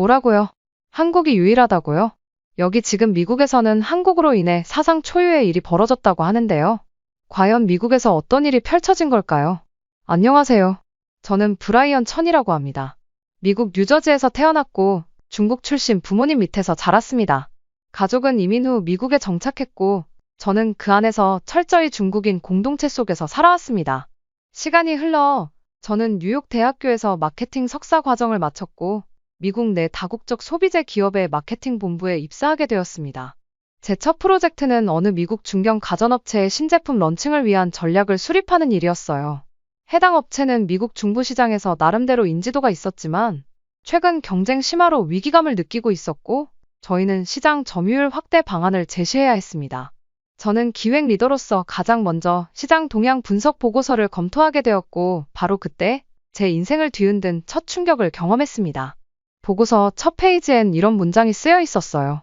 뭐라고요? 한국이 유일하다고요? 여기 지금 미국에서는 한국으로 인해 사상 초유의 일이 벌어졌다고 하는데요. 과연 미국에서 어떤 일이 펼쳐진 걸까요? 안녕하세요. 저는 브라이언 천이라고 합니다. 미국 뉴저지에서 태어났고 중국 출신 부모님 밑에서 자랐습니다. 가족은 이민 후 미국에 정착했고 저는 그 안에서 철저히 중국인 공동체 속에서 살아왔습니다. 시간이 흘러 저는 뉴욕 대학교에서 마케팅 석사 과정을 마쳤고 미국 내 다국적 소비재 기업의 마케팅 본부에 입사하게 되었습니다. 제 첫 프로젝트는 어느 미국 중견 가전업체의 신제품 런칭을 위한 전략을 수립하는 일이었어요. 해당 업체는 미국 중부 시장에서 나름대로 인지도가 있었지만 최근 경쟁 심화로 위기감을 느끼고 있었고 저희는 시장 점유율 확대 방안을 제시해야 했습니다. 저는 기획 리더로서 가장 먼저 시장 동향 분석 보고서를 검토하게 되었고 바로 그때 제 인생을 뒤흔든 첫 충격을 경험했습니다. 보고서 첫 페이지엔 이런 문장이 쓰여 있었어요.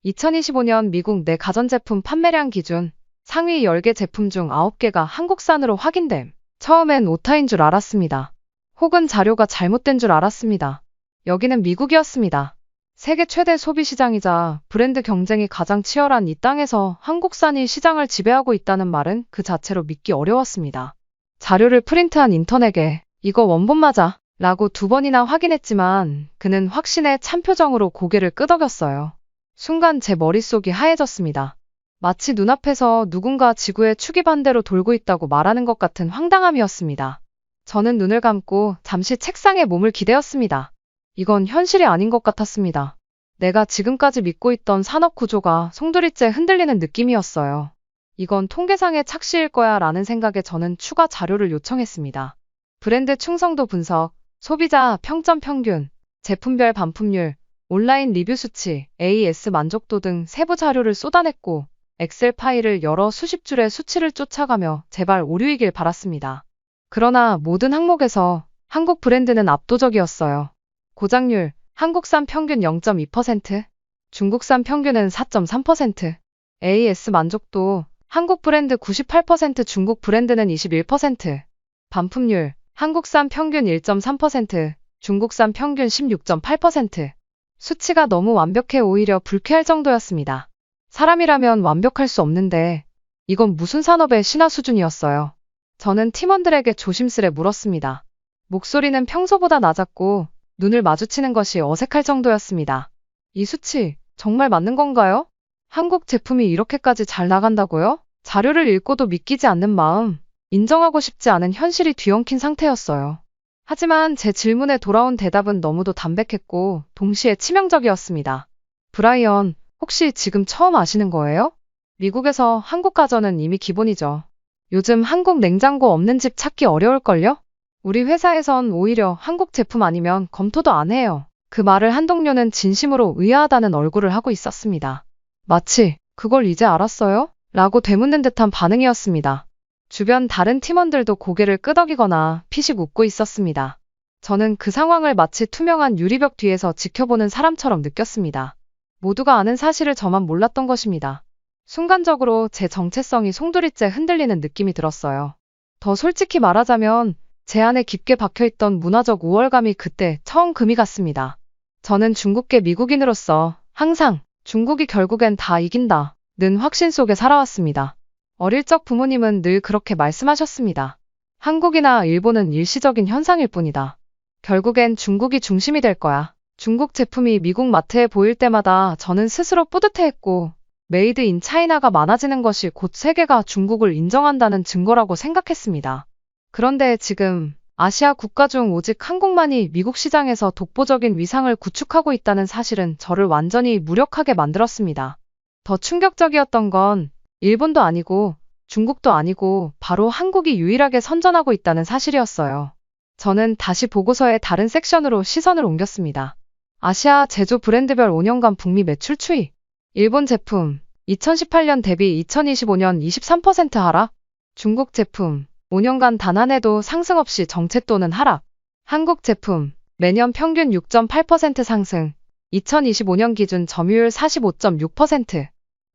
2025년 미국 내 가전제품 판매량 기준 상위 10개 제품 중 9개가 한국산으로 확인됨. 처음엔 오타인 줄 알았습니다. 혹은 자료가 잘못된 줄 알았습니다. 여기는 미국이었습니다. 세계 최대 소비 시장이자 브랜드 경쟁이 가장 치열한 이 땅에서 한국산이 시장을 지배하고 있다는 말은 그 자체로 믿기 어려웠습니다. 자료를 프린트한 인턴에게 이거 원본 맞아? 라고 2번이나 확인했지만 그는 확신에 찬 표정으로 고개를 끄덕였어요. 순간 제 머릿속이 하얘졌습니다. 마치 눈앞에서 누군가 지구의 축이 반대로 돌고 있다고 말하는 것 같은 황당함이었습니다. 저는 눈을 감고 잠시 책상에 몸을 기대었습니다. 이건 현실이 아닌 것 같았습니다. 내가 지금까지 믿고 있던 산업 구조가 송두리째 흔들리는 느낌이었어요. 이건 통계상의 착시일 거야 라는 생각에 저는 추가 자료를 요청했습니다. 브랜드 충성도 분석, 소비자 평점 평균, 제품별 반품률, 온라인 리뷰 수치, AS 만족도 등 세부 자료를 쏟아냈고 엑셀 파일을 열어 수십 줄의 수치를 쫓아가며 제발 오류이길 바랐습니다. 그러나 모든 항목에서 한국 브랜드는 압도적이었어요. 고장률, 한국산 평균 0.2%, 중국산 평균은 4.3%, AS 만족도, 한국 브랜드 98%, 중국 브랜드는 21%, 반품률, 한국산 평균 1.3%, 중국산 평균 16.8%. 수치가 너무 완벽해 오히려 불쾌할 정도였습니다. 사람이라면 완벽할 수 없는데 이건 무슨 산업의 신화 수준이었어요. 저는 팀원들에게 조심스레 물었습니다. 목소리는 평소보다 낮았고 눈을 마주치는 것이 어색할 정도였습니다. 이 수치 정말 맞는 건가요? 한국 제품이 이렇게까지 잘 나간다고요? 자료를 읽고도 믿기지 않는 마음, 인정하고 싶지 않은 현실이 뒤엉킨 상태였어요. 하지만 제 질문에 돌아온 대답은 너무도 담백했고 동시에 치명적이었습니다. 브라이언, 혹시 지금 처음 아시는 거예요? 미국에서 한국 가전은 이미 기본이죠. 요즘 한국 냉장고 없는 집 찾기 어려울걸요? 우리 회사에선 오히려 한국 제품 아니면 검토도 안 해요. 그 말을 한 동료는 진심으로 의아하다는 얼굴을 하고 있었습니다. 마치 그걸 이제 알았어요? 라고 되묻는 듯한 반응이었습니다. 주변 다른 팀원들도 고개를 끄덕이거나 피식 웃고 있었습니다. 저는 그 상황을 마치 투명한 유리벽 뒤에서 지켜보는 사람처럼 느꼈습니다. 모두가 아는 사실을 저만 몰랐던 것입니다. 순간적으로 제 정체성이 송두리째 흔들리는 느낌이 들었어요. 더 솔직히 말하자면 제 안에 깊게 박혀있던 문화적 우월감이 그때 처음 금이 갔습니다. 저는 중국계 미국인으로서 항상 중국이 결국엔 다 이긴다 는 확신 속에 살아왔습니다. 어릴 적 부모님은 늘 그렇게 말씀하셨습니다. 한국이나 일본은 일시적인 현상일 뿐이다. 결국엔 중국이 중심이 될 거야. 중국 제품이 미국 마트에 보일 때마다 저는 스스로 뿌듯해했고 메이드 인 차이나가 많아지는 것이 곧 세계가 중국을 인정한다는 증거라고 생각했습니다. 그런데 지금 아시아 국가 중 오직 한국만이 미국 시장에서 독보적인 위상을 구축하고 있다는 사실은 저를 완전히 무력하게 만들었습니다. 더 충격적이었던 건 일본도 아니고 중국도 아니고 바로 한국이 유일하게 선전하고 있다는 사실이었어요. 저는 다시 보고서의 다른 섹션으로 시선을 옮겼습니다. 아시아 제조 브랜드별 5년간 북미 매출 추이. 일본 제품 2018년 대비 2025년 23% 하락. 중국 제품 5년간 단 한 해도 상승 없이 정체 또는 하락. 한국 제품 매년 평균 6.8% 상승. 2025년 기준 점유율 45.6%.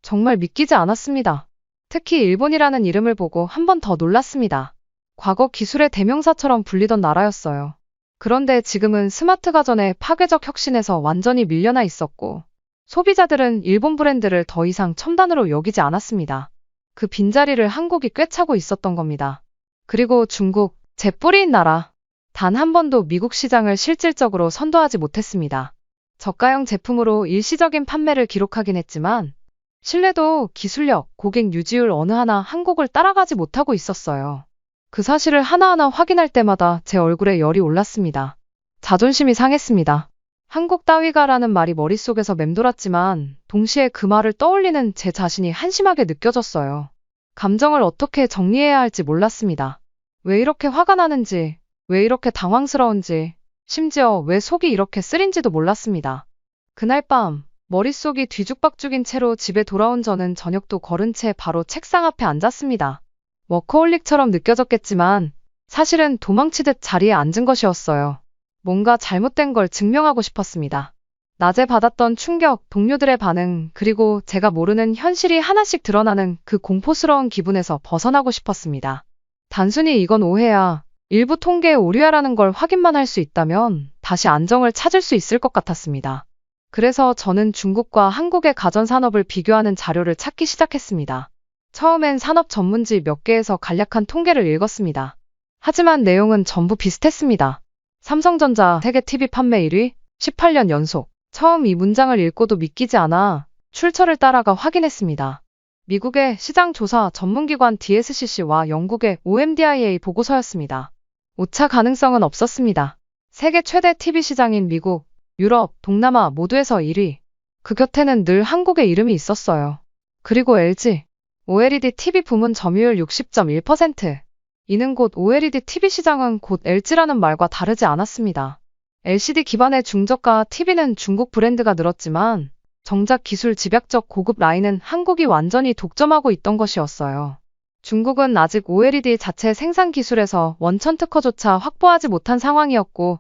정말 믿기지 않았습니다. 특히 일본이라는 이름을 보고 한 번 더 놀랐습니다. 과거 기술의 대명사처럼 불리던 나라였어요. 그런데 지금은 스마트 가전의 파괴적 혁신에서 완전히 밀려나 있었고, 소비자들은 일본 브랜드를 더 이상 첨단으로 여기지 않았습니다. 그 빈자리를 한국이 꿰차고 있었던 겁니다. 그리고 중국, 제 뿌리인 나라. 단 한 번도 미국 시장을 실질적으로 선도하지 못했습니다. 저가형 제품으로 일시적인 판매를 기록하긴 했지만, 신뢰도, 기술력, 고객 유지율 어느 하나 한국을 따라가지 못하고 있었어요. 그 사실을 하나하나 확인할 때마다 제 얼굴에 열이 올랐습니다. 자존심이 상했습니다. 한국 따위가라는 말이 머릿속에서 맴돌았지만 동시에 그 말을 떠올리는 제 자신이 한심하게 느껴졌어요. 감정을 어떻게 정리해야 할지 몰랐습니다. 왜 이렇게 화가 나는지, 왜 이렇게 당황스러운지, 심지어 왜 속이 이렇게 쓰린지도 몰랐습니다. 그날 밤, 머릿속이 뒤죽박죽인 채로 집에 돌아온 저는 저녁도 거른 채 바로 책상 앞에 앉았습니다. 워커홀릭처럼 느껴졌겠지만 사실은 도망치듯 자리에 앉은 것이었어요. 뭔가 잘못된 걸 증명하고 싶었습니다. 낮에 받았던 충격, 동료들의 반응, 그리고 제가 모르는 현실이 하나씩 드러나는 그 공포스러운 기분에서 벗어나고 싶었습니다. 단순히 이건 오해야, 일부 통계의 오류야라는 걸 확인만 할 수 있다면 다시 안정을 찾을 수 있을 것 같았습니다. 그래서 저는 중국과 한국의 가전산업을 비교하는 자료를 찾기 시작했습니다. 처음엔 산업 전문지 몇 개에서 간략한 통계를 읽었습니다. 하지만 내용은 전부 비슷했습니다. 삼성전자 세계 TV 판매 1위, 18년 연속. 처음 이 문장을 읽고도 믿기지 않아 출처를 따라가 확인했습니다. 미국의 시장조사 전문기관 DSCC와 영국의 OMDIA 보고서였습니다. 오차 가능성은 없었습니다. 세계 최대 TV 시장인 미국, 유럽, 동남아 모두에서 1위. 그 곁에는 늘 한국의 이름이 있었어요. 그리고 LG, OLED TV 부문 점유율 60.1%. 이는 곧 OLED TV 시장은 곧 LG라는 말과 다르지 않았습니다. LCD 기반의 중저가 TV는 중국 브랜드가 늘었지만 정작 기술 집약적 고급 라인은 한국이 완전히 독점하고 있던 것이었어요. 중국은 아직 OLED 자체 생산 기술에서 원천 특허조차 확보하지 못한 상황이었고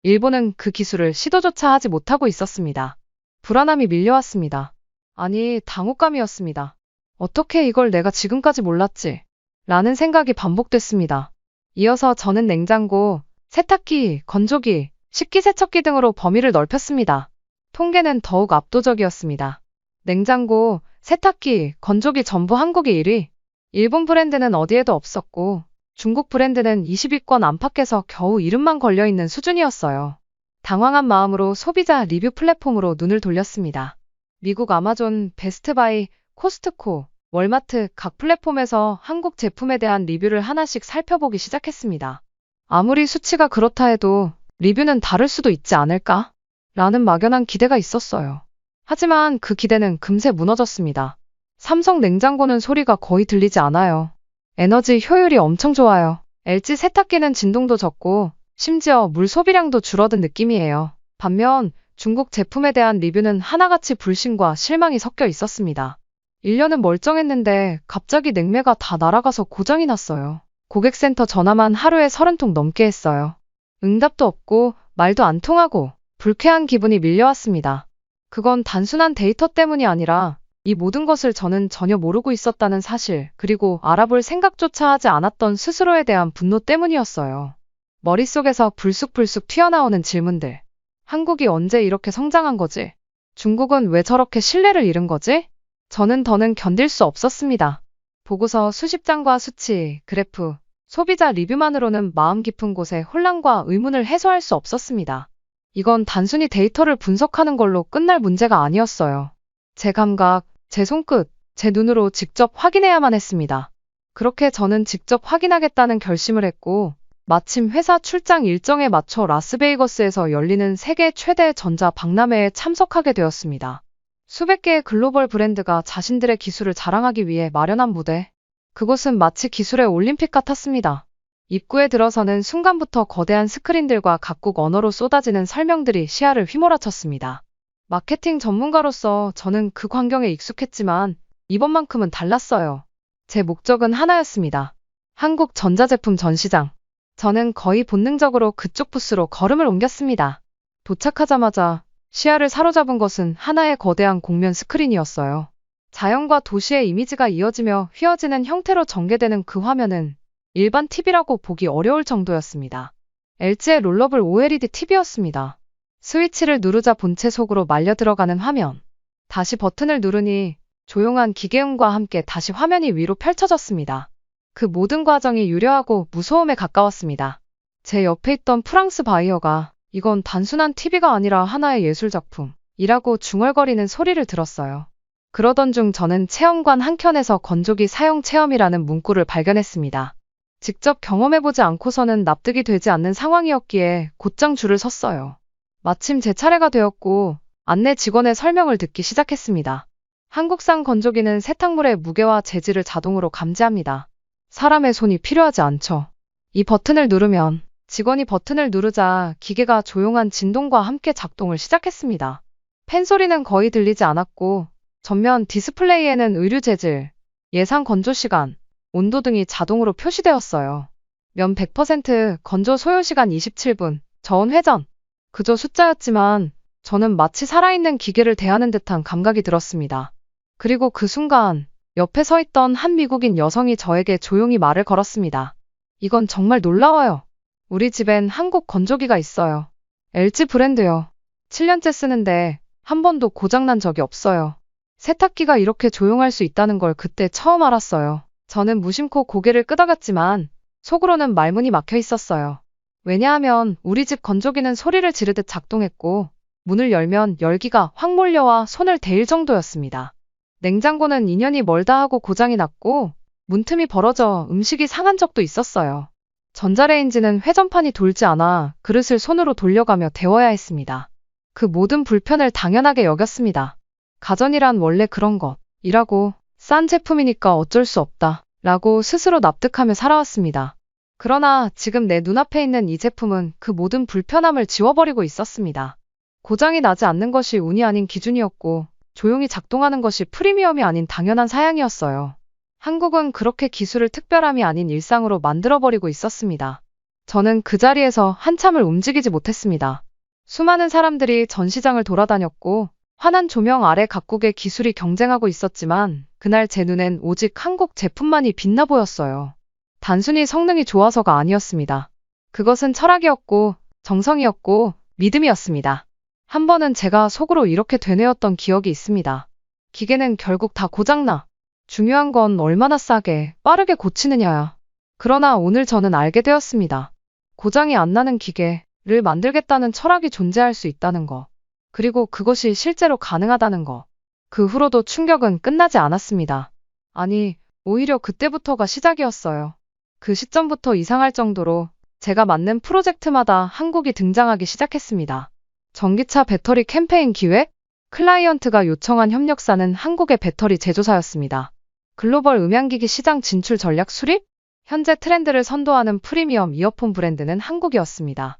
일본은 그 기술을 시도조차 하지 못하고 있었습니다. 불안함이 밀려왔습니다. 아니, 당혹감이었습니다. 어떻게 이걸 내가 지금까지 몰랐지? 라는 생각이 반복됐습니다. 이어서 저는 냉장고, 세탁기, 건조기, 식기세척기 등으로 범위를 넓혔습니다. 통계는 더욱 압도적이었습니다. 냉장고, 세탁기, 건조기 전부 한국이 1위. 일본 브랜드는 어디에도 없었고 중국 브랜드는 20위권 안팎에서 겨우 이름만 걸려있는 수준이었어요. 당황한 마음으로 소비자 리뷰 플랫폼으로 눈을 돌렸습니다. 미국 아마존, 베스트바이, 코스트코, 월마트 각 플랫폼에서 한국 제품에 대한 리뷰를 하나씩 살펴보기 시작했습니다. 아무리 수치가 그렇다 해도 리뷰는 다를 수도 있지 않을까? 라는 막연한 기대가 있었어요. 하지만 그 기대는 금세 무너졌습니다. 삼성 냉장고는 소리가 거의 들리지 않아요. 에너지 효율이 엄청 좋아요. LG 세탁기는 진동도 적고 심지어 물 소비량도 줄어든 느낌이에요. 반면 중국 제품에 대한 리뷰는 하나같이 불신과 실망이 섞여 있었습니다. 1년은 멀쩡했는데 갑자기 냉매가 다 날아가서 고장이 났어요. 고객센터 전화만 하루에 30통 넘게 했어요. 응답도 없고 말도 안 통하고 불쾌한 기분이 밀려왔습니다. 그건 단순한 데이터 때문이 아니라 이 모든 것을 저는 전혀 모르고 있었다는 사실, 그리고 알아볼 생각조차 하지 않았던 스스로에 대한 분노 때문이었어요. 머릿속에서 불쑥불쑥 튀어나오는 질문들. 한국이 언제 이렇게 성장한 거지? 중국은 왜 저렇게 신뢰를 잃은 거지? 저는 더는 견딜 수 없었습니다. 보고서 수십 장과 수치, 그래프, 소비자 리뷰만으로는 마음 깊은 곳에 혼란과 의문을 해소할 수 없었습니다. 이건 단순히 데이터를 분석하는 걸로 끝날 문제가 아니었어요. 제 감각, 제 손끝, 제 눈으로 직접 확인해야만 했습니다. 그렇게 저는 직접 확인하겠다는 결심을 했고, 마침 회사 출장 일정에 맞춰 라스베이거스에서 열리는 세계 최대 전자 박람회에 참석하게 되었습니다. 수백 개의 글로벌 브랜드가 자신들의 기술을 자랑하기 위해 마련한 무대. 그곳은 마치 기술의 올림픽 같았습니다. 입구에 들어서는 순간부터 거대한 스크린들과 각국 언어로 쏟아지는 설명들이 시야를 휘몰아쳤습니다. 마케팅 전문가로서 저는 그 광경에 익숙했지만 이번만큼은 달랐어요. 제 목적은 하나였습니다. 한국 전자제품 전시장. 저는 거의 본능적으로 그쪽 부스로 걸음을 옮겼습니다. 도착하자마자 시야를 사로잡은 것은 하나의 거대한 곡면 스크린이었어요. 자연과 도시의 이미지가 이어지며 휘어지는 형태로 전개되는 그 화면은 일반 TV라고 보기 어려울 정도였습니다. LG의 롤러블 OLED TV였습니다. 스위치를 누르자 본체 속으로 말려 들어가는 화면. 다시 버튼을 누르니 조용한 기계음과 함께 다시 화면이 위로 펼쳐졌습니다. 그 모든 과정이 유려하고 무서움에 가까웠습니다. 제 옆에 있던 프랑스 바이어가 이건 단순한 TV가 아니라 하나의 예술작품이라고 중얼거리는 소리를 들었어요. 그러던 중 저는 체험관 한켠에서 건조기 사용 체험이라는 문구를 발견했습니다. 직접 경험해보지 않고서는 납득이 되지 않는 상황이었기에 곧장 줄을 섰어요. 마침 제 차례가 되었고 안내 직원의 설명을 듣기 시작했습니다. 한국산 건조기는 세탁물의 무게와 재질을 자동으로 감지합니다. 사람의 손이 필요하지 않죠. 이 버튼을 누르면 직원이 버튼을 누르자 기계가 조용한 진동과 함께 작동을 시작했습니다. 팬 소리는 거의 들리지 않았고 전면 디스플레이에는 의류 재질, 예상 건조 시간, 온도 등이 자동으로 표시되었어요. 면 100%, 건조 소요 시간 27분, 저온 회전. 그저 숫자였지만 저는 마치 살아있는 기계를 대하는 듯한 감각이 들었습니다. 그리고 그 순간 옆에 서 있던 한 미국인 여성이 저에게 조용히 말을 걸었습니다. 이건 정말 놀라워요. 우리 집엔 한국 건조기가 있어요. LG 브랜드요. 7년째 쓰는데 한 번도 고장난 적이 없어요. 세탁기가 이렇게 조용할 수 있다는 걸 그때 처음 알았어요. 저는 무심코 고개를 끄덕였지만 속으로는 말문이 막혀 있었어요. 왜냐하면 우리 집 건조기는 소리를 지르듯 작동했고 문을 열면 열기가 확 몰려와 손을 데일 정도였습니다. 냉장고는 2년이 멀다 하고 고장이 났고 문틈이 벌어져 음식이 상한 적도 있었어요. 전자레인지는 회전판이 돌지 않아 그릇을 손으로 돌려가며 데워야 했습니다. 그 모든 불편을 당연하게 여겼습니다. 가전이란 원래 그런 것이라고, 싼 제품이니까 어쩔 수 없다 라고 스스로 납득하며 살아왔습니다. 그러나 지금 내 눈앞에 있는 이 제품은 그 모든 불편함을 지워버리고 있었습니다. 고장이 나지 않는 것이 운이 아닌 기준이었고 조용히 작동하는 것이 프리미엄이 아닌 당연한 사양이었어요. 한국은 그렇게 기술을 특별함이 아닌 일상으로 만들어버리고 있었습니다. 저는 그 자리에서 한참을 움직이지 못했습니다. 수많은 사람들이 전시장을 돌아다녔고 환한 조명 아래 각국의 기술이 경쟁하고 있었지만 그날 제 눈엔 오직 한국 제품만이 빛나 보였어요. 단순히 성능이 좋아서가 아니었습니다. 그것은 철학이었고 정성이었고 믿음이었습니다. 한 번은 제가 속으로 이렇게 되뇌었던 기억이 있습니다. 기계는 결국 다 고장나. 중요한 건 얼마나 싸게, 빠르게 고치느냐야. 그러나 오늘 저는 알게 되었습니다. 고장이 안 나는 기계를 만들겠다는 철학이 존재할 수 있다는 것. 그리고 그것이 실제로 가능하다는 것. 그 후로도 충격은 끝나지 않았습니다. 아니, 오히려 그때부터가 시작이었어요. 그 시점부터 이상할 정도로 제가 맡는 프로젝트마다 한국이 등장하기 시작했습니다. 전기차 배터리 캠페인 기획? 클라이언트가 요청한 협력사는 한국의 배터리 제조사였습니다. 글로벌 음향기기 시장 진출 전략 수립? 현재 트렌드를 선도하는 프리미엄 이어폰 브랜드는 한국이었습니다.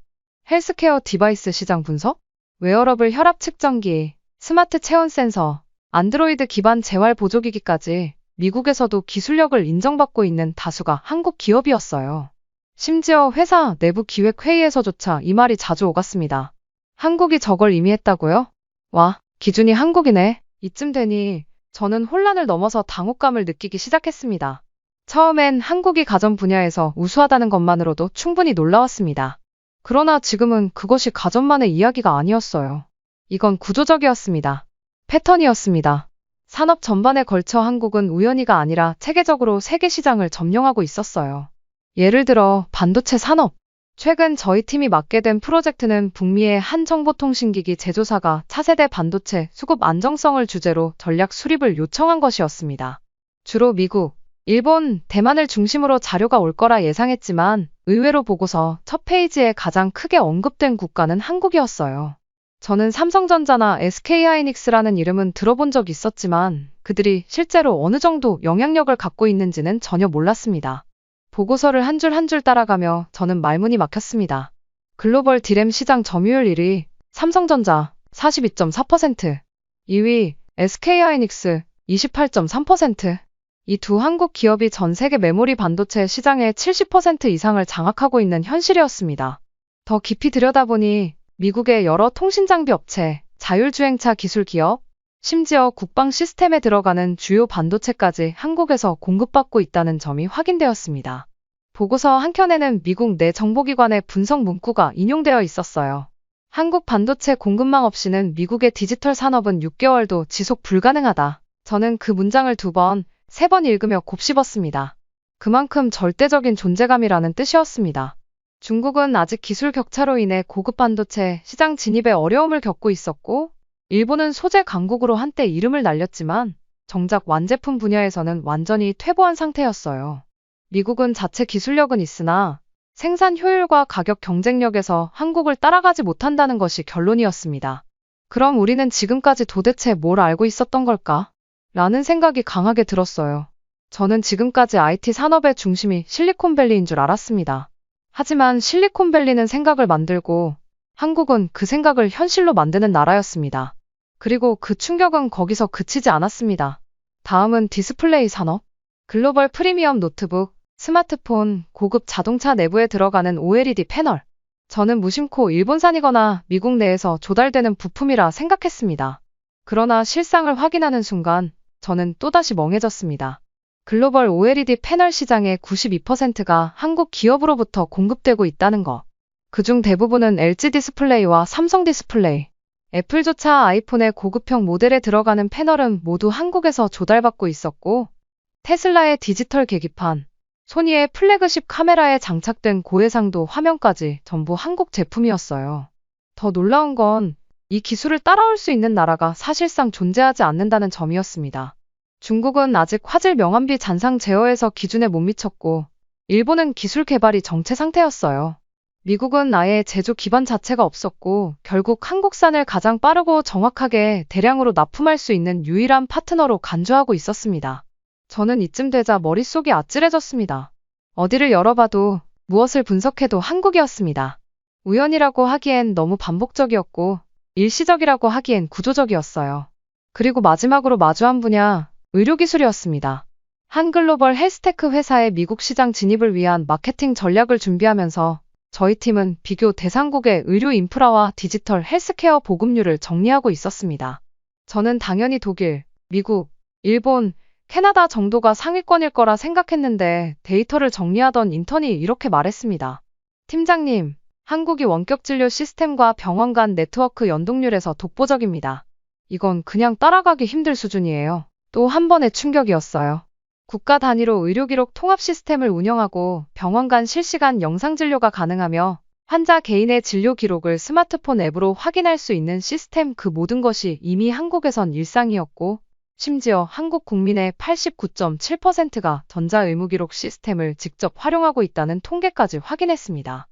헬스케어 디바이스 시장 분석? 웨어러블 혈압 측정기, 스마트 체온 센서, 안드로이드 기반 재활 보조기기까지 미국에서도 기술력을 인정받고 있는 다수가 한국 기업이었어요. 심지어 회사 내부 기획회의에서조차 이 말이 자주 오갔습니다. 한국이 저걸 이미 했다고요? 와, 기준이 한국이네. 이쯤 되니 저는 혼란을 넘어서 당혹감을 느끼기 시작했습니다. 처음엔 한국이 가전 분야에서 우수하다는 것만으로도 충분히 놀라웠습니다. 그러나 지금은 그것이 가전만의 이야기가 아니었어요. 이건 구조적이었습니다. 패턴이었습니다. 산업 전반에 걸쳐 한국은 우연히가 아니라 체계적으로 세계 시장을 점령하고 있었어요. 예를 들어 반도체 산업. 최근 저희 팀이 맡게 된 프로젝트는 북미의 한 정보통신기기 제조사가 차세대 반도체 수급 안정성을 주제로 전략 수립을 요청한 것이었습니다. 주로 미국, 일본, 대만을 중심으로 자료가 올 거라 예상했지만 의외로 보고서 첫 페이지에 가장 크게 언급된 국가는 한국이었어요. 저는 삼성전자나 SK하이닉스라는 이름은 들어본 적 있었지만 그들이 실제로 어느 정도 영향력을 갖고 있는지는 전혀 몰랐습니다. 보고서를 한 줄 한 줄 따라가며 저는 말문이 막혔습니다. 글로벌 디램 시장 점유율 1위, 삼성전자 42.4%, 2위 SK하이닉스 28.3%. 이 두 한국 기업이 전 세계 메모리 반도체 시장의 70% 이상을 장악하고 있는 현실이었습니다. 더 깊이 들여다보니 미국의 여러 통신장비 업체, 자율주행차 기술 기업, 심지어 국방 시스템에 들어가는 주요 반도체까지 한국에서 공급받고 있다는 점이 확인되었습니다. 보고서 한 켠에는 미국 내 정보기관의 분석 문구가 인용되어 있었어요. 한국 반도체 공급망 없이는 미국의 디지털 산업은 6개월도 지속 불가능하다. 저는 그 문장을 2번, 3번 읽으며 곱씹었습니다. 그만큼 절대적인 존재감이라는 뜻이었습니다. 중국은 아직 기술 격차로 인해 고급 반도체 시장 진입에 어려움을 겪고 있었고, 일본은 소재 강국으로 한때 이름을 날렸지만 정작 완제품 분야에서는 완전히 퇴보한 상태였어요. 미국은 자체 기술력은 있으나 생산 효율과 가격 경쟁력에서 한국을 따라가지 못한다는 것이 결론이었습니다. 그럼 우리는 지금까지 도대체 뭘 알고 있었던 걸까? 라는 생각이 강하게 들었어요. 저는 지금까지 IT 산업의 중심이 실리콘밸리인 줄 알았습니다. 하지만 실리콘밸리는 생각을 만들고 한국은 그 생각을 현실로 만드는 나라였습니다. 그리고 그 충격은 거기서 그치지 않았습니다. 다음은 디스플레이 산업, 글로벌 프리미엄 노트북, 스마트폰, 고급 자동차 내부에 들어가는 OLED 패널. 저는 무심코 일본산이거나 미국 내에서 조달되는 부품이라 생각했습니다. 그러나 실상을 확인하는 순간 저는 또다시 멍해졌습니다. 글로벌 OLED 패널 시장의 92%가 한국 기업으로부터 공급되고 있다는 것. 그중 대부분은 LG 디스플레이와 삼성 디스플레이, 애플조차 아이폰의 고급형 모델에 들어가는 패널은 모두 한국에서 조달받고 있었고, 테슬라의 디지털 계기판, 소니의 플래그십 카메라에 장착된 고해상도 화면까지 전부 한국 제품이었어요. 더 놀라운 건 이 기술을 따라올 수 있는 나라가 사실상 존재하지 않는다는 점이었습니다. 중국은 아직 화질 명암비 잔상 제어에서 기준에 못 미쳤고, 일본은 기술 개발이 정체 상태였어요. 미국은 아예 제조 기반 자체가 없었고, 결국 한국산을 가장 빠르고 정확하게 대량으로 납품할 수 있는 유일한 파트너로 간주하고 있었습니다. 저는 이쯤 되자 머릿속이 아찔해졌습니다. 어디를 열어봐도 무엇을 분석해도 한국이었습니다. 우연이라고 하기엔 너무 반복적이었고, 일시적이라고 하기엔 구조적이었어요. 그리고 마지막으로 마주한 분야, 의료기술이었습니다. 한 글로벌 헬스테크 회사의 미국 시장 진입을 위한 마케팅 전략을 준비하면서 저희 팀은 비교 대상국의 의료 인프라와 디지털 헬스케어 보급률을 정리하고 있었습니다. 저는 당연히 독일, 미국, 일본, 캐나다 정도가 상위권일 거라 생각했는데 데이터를 정리하던 인턴이 이렇게 말했습니다. 팀장님, 한국이 원격 진료 시스템과 병원 간 네트워크 연동률에서 독보적입니다. 이건 그냥 따라가기 힘들 수준이에요. 또 한 번의 충격이었어요. 국가 단위로 의료기록 통합 시스템을 운영하고 병원 간 실시간 영상 진료가 가능하며 환자 개인의 진료 기록을 스마트폰 앱으로 확인할 수 있는 시스템, 그 모든 것이 이미 한국에선 일상이었고, 심지어 한국 국민의 89.7%가 전자의무기록 시스템을 직접 활용하고 있다는 통계까지 확인했습니다.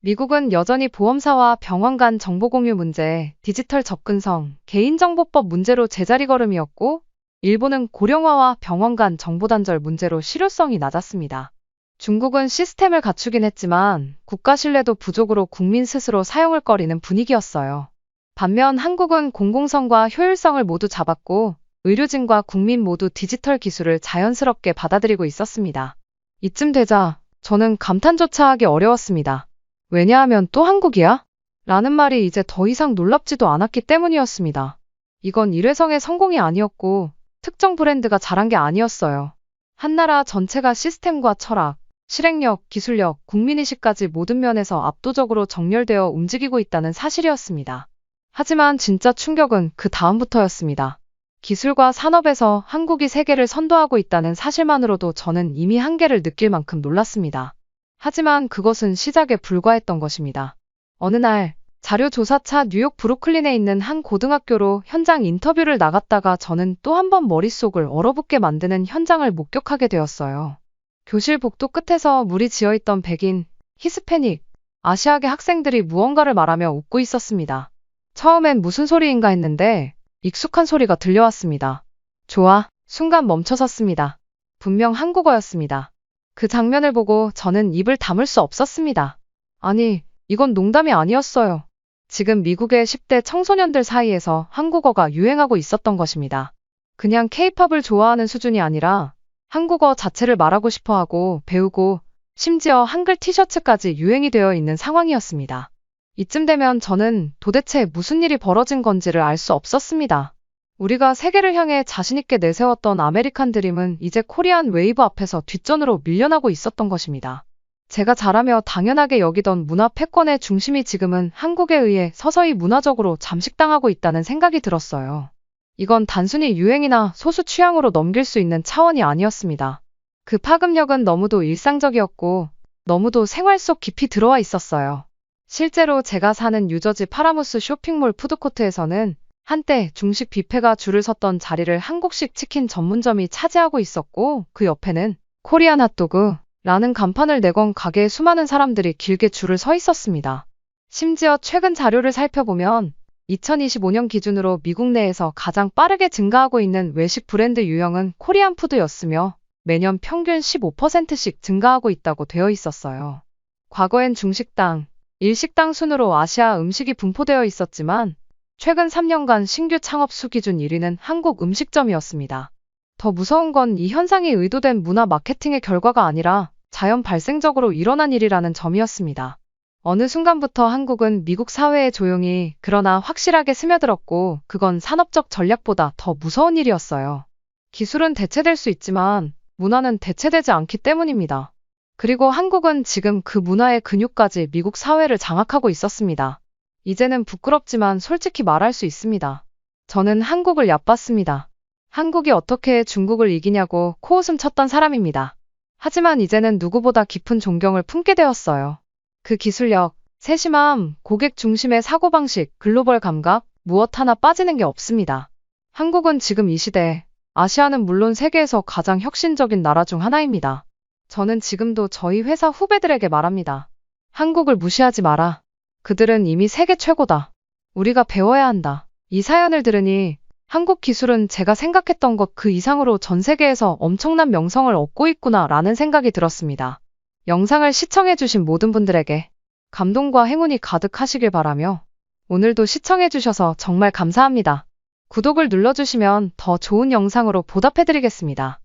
미국은 여전히 보험사와 병원 간 정보 공유 문제, 디지털 접근성, 개인정보법 문제로 제자리 걸음이었고, 일본은 고령화와 병원 간 정보 단절 문제로 실효성이 낮았습니다. 중국은 시스템을 갖추긴 했지만 국가 신뢰도 부족으로 국민 스스로 사용을 꺼리는 분위기였어요. 반면 한국은 공공성과 효율성을 모두 잡았고, 의료진과 국민 모두 디지털 기술을 자연스럽게 받아들이고 있었습니다. 이쯤 되자 저는 감탄조차 하기 어려웠습니다. 왜냐하면 또 한국이야? 라는 말이 이제 더 이상 놀랍지도 않았기 때문이었습니다. 이건 일회성의 성공이 아니었고 특정 브랜드가 잘한 게 아니었어요. 한 나라 전체가 시스템과 철학, 실행력, 기술력, 국민의식까지 모든 면에서 압도적으로 정렬되어 움직이고 있다는 사실이었습니다. 하지만 진짜 충격은 그 다음부터였습니다. 기술과 산업에서 한국이 세계를 선도하고 있다는 사실만으로도 저는 이미 한계를 느낄 만큼 놀랐습니다. 하지만 그것은 시작에 불과했던 것입니다. 어느 날 자료조사차 뉴욕 브루클린에 있는 한 고등학교로 현장 인터뷰를 나갔다가 저는 또 한 번 머릿속을 얼어붙게 만드는 현장을 목격하게 되었어요. 교실 복도 끝에서 물이 지어있던 백인, 히스패닉, 아시아계 학생들이 무언가를 말하며 웃고 있었습니다. 처음엔 무슨 소리인가 했는데 익숙한 소리가 들려왔습니다. 좋아, 순간 멈춰섰습니다. 분명 한국어였습니다. 그 장면을 보고 저는 입을 다물 수 없었습니다. 아니, 이건 농담이 아니었어요. 지금 미국의 10대 청소년들 사이에서 한국어가 유행하고 있었던 것입니다. 그냥 케이팝을 좋아하는 수준이 아니라 한국어 자체를 말하고 싶어하고 배우고 심지어 한글 티셔츠까지 유행이 되어 있는 상황이었습니다. 이쯤 되면 저는 도대체 무슨 일이 벌어진 건지를 알 수 없었습니다. 우리가 세계를 향해 자신있게 내세웠던 아메리칸 드림은 이제 코리안 웨이브 앞에서 뒷전으로 밀려나고 있었던 것입니다. 제가 잘하며 당연하게 여기던 문화 패권의 중심이 지금은 한국에 의해 서서히 문화적으로 잠식당하고 있다는 생각이 들었어요. 이건 단순히 유행이나 소수 취향으로 넘길 수 있는 차원이 아니었습니다. 그 파급력은 너무도 일상적이었고 너무도 생활 속 깊이 들어와 있었어요. 실제로 제가 사는 뉴저지 파라무스 쇼핑몰 푸드코트에서는 한때 중식 뷔페가 줄을 섰던 자리를 한국식 치킨 전문점이 차지하고 있었고 그 옆에는 코리안 핫도그 라는 간판을 내건 가게에 수많은 사람들이 길게 줄을 서 있었습니다. 심지어 최근 자료를 살펴보면 2025년 기준으로 미국 내에서 가장 빠르게 증가하고 있는 외식 브랜드 유형은 코리안 푸드였으며 매년 평균 15%씩 증가하고 있다고 되어 있었어요. 과거엔 중식당, 일식당 순으로 아시아 음식이 분포되어 있었지만 최근 3년간 신규 창업 수 기준 1위는 한국 음식점이었습니다. 더 무서운 건 이 현상이 의도된 문화 마케팅의 결과가 아니라 자연 발생적으로 일어난 일이라는 점이었습니다. 어느 순간부터 한국은 미국 사회에 조용히 그러나 확실하게 스며들었고 그건 산업적 전략보다 더 무서운 일이었어요. 기술은 대체될 수 있지만 문화는 대체되지 않기 때문입니다. 그리고 한국은 지금 그 문화의 근육까지 미국 사회를 장악하고 있었습니다. 이제는 부끄럽지만 솔직히 말할 수 있습니다. 저는 한국을 얕봤습니다. 한국이 어떻게 중국을 이기냐고 코웃음 쳤던 사람입니다. 하지만 이제는 누구보다 깊은 존경을 품게 되었어요. 그 기술력, 세심함, 고객 중심의 사고방식, 글로벌 감각, 무엇 하나 빠지는 게 없습니다. 한국은 지금 이 시대, 아시아는 물론 세계에서 가장 혁신적인 나라 중 하나입니다. 저는 지금도 저희 회사 후배들에게 말합니다. 한국을 무시하지 마라. 그들은 이미 세계 최고다. 우리가 배워야 한다. 이 사연을 들으니 한국 기술은 제가 생각했던 것 그 이상으로 전 세계에서 엄청난 명성을 얻고 있구나 라는 생각이 들었습니다. 영상을 시청해주신 모든 분들에게 감동과 행운이 가득하시길 바라며 오늘도 시청해주셔서 정말 감사합니다. 구독을 눌러주시면 더 좋은 영상으로 보답해드리겠습니다.